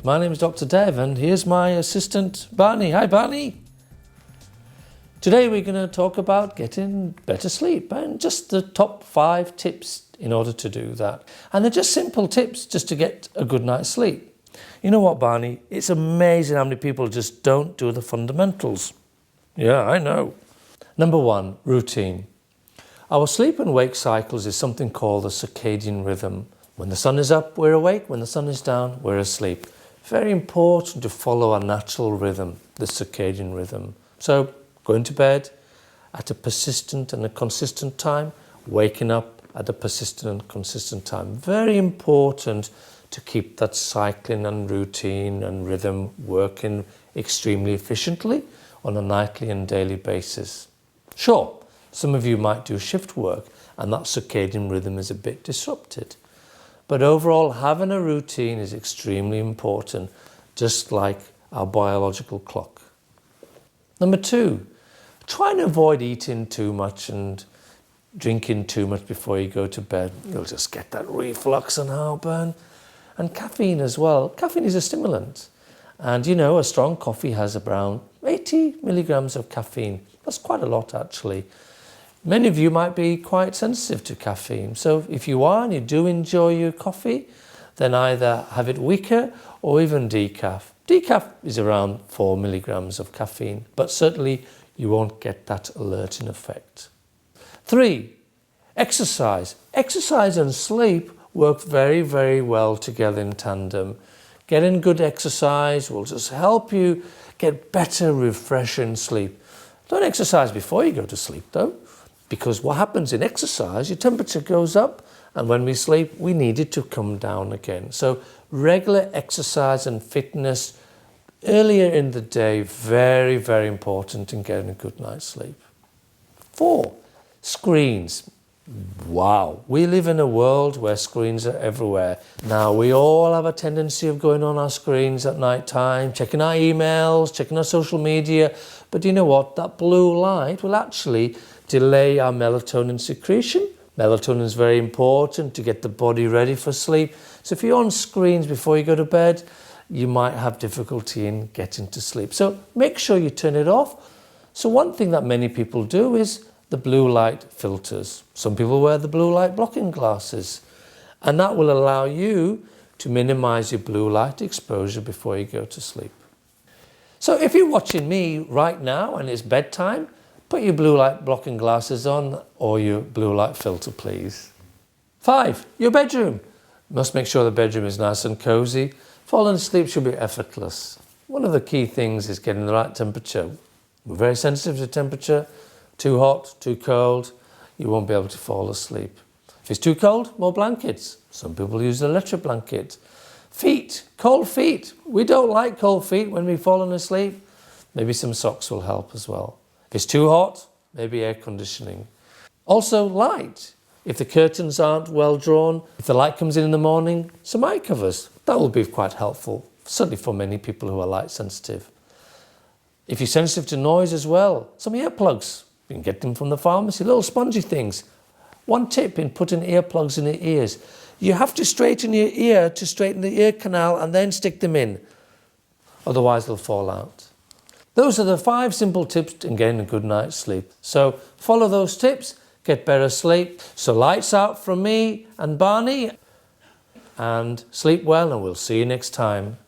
My name is Dr. Dev and here's my assistant Barney. Hi Barney! Today we're going to talk about getting better sleep and just the top 5 tips in order to do that. And they're just simple tips just to get a good night's sleep. You know what, Barney? It's amazing how many people just don't do the fundamentals. Yeah, I know. Number 1, routine. Our sleep and wake cycles is something called the circadian rhythm. When the sun is up, we're awake. When the sun is down, we're asleep. Very important to follow our natural rhythm, the circadian rhythm. So going to bed at a persistent and a consistent time, waking up at a persistent and consistent time. Very important to keep that cycling and routine and rhythm working extremely efficiently on a nightly and daily basis. Sure, some of you might do shift work and that circadian rhythm is a bit disrupted. But overall, having a routine is extremely important, just like our biological clock. Number 2, try and avoid eating too much and drinking too much before you go to bed. You'll just get that reflux and heartburn. And caffeine as well. Caffeine is a stimulant. And you know, a strong coffee has around 80 milligrams of caffeine. That's quite a lot actually. Many of you might be quite sensitive to caffeine. So if you are and you do enjoy your coffee, then either have it weaker or even decaf. Decaf is around 4 milligrams of caffeine, but certainly you won't get that alerting effect. 3, exercise. Exercise and sleep work very, very well together in tandem. Getting good exercise will just help you get better, refreshing sleep. Don't exercise before you go to sleep though, because what happens in exercise, your temperature goes up, and when we sleep, we need it to come down again. So regular exercise and fitness earlier in the day, very, very important in getting a good night's sleep. 4, screens. Wow, we live in a world where screens are everywhere. Now, we all have a tendency of going on our screens at night time, checking our emails, checking our social media. But you know what? That blue light will actually delay our melatonin secretion. Melatonin is very important to get the body ready for sleep. So if you're on screens before you go to bed, you might have difficulty in getting to sleep. So make sure you turn it off. So one thing that many people do is the blue light filters. Some people wear the blue light blocking glasses, and that will allow you to minimize your blue light exposure before you go to sleep. So if you're watching me right now and it's bedtime, put your blue light blocking glasses on or your blue light filter, please. 5, your bedroom. Must make sure the bedroom is nice and cozy. Falling asleep should be effortless. One of the key things is getting the right temperature. We're very sensitive to temperature. Too hot, too cold, you won't be able to fall asleep. If it's too cold, more blankets. Some people use an electric blanket. Feet, cold feet. We don't like cold feet when we've fallen asleep. Maybe some socks will help as well. If it's too hot, maybe air conditioning. Also light. If the curtains aren't well drawn, if the light comes in the morning, some eye covers. That will be quite helpful, certainly for many people who are light sensitive. If you're sensitive to noise as well, some earplugs. You can get them from the pharmacy, little spongy things. One tip in putting earplugs in your ears, you have to straighten your ear to straighten the ear canal and then stick them in. Otherwise they'll fall out. Those are the 5 simple tips in getting a good night's sleep. So follow those tips, get better sleep. So lights out from me and Barney, and sleep well, and we'll see you next time.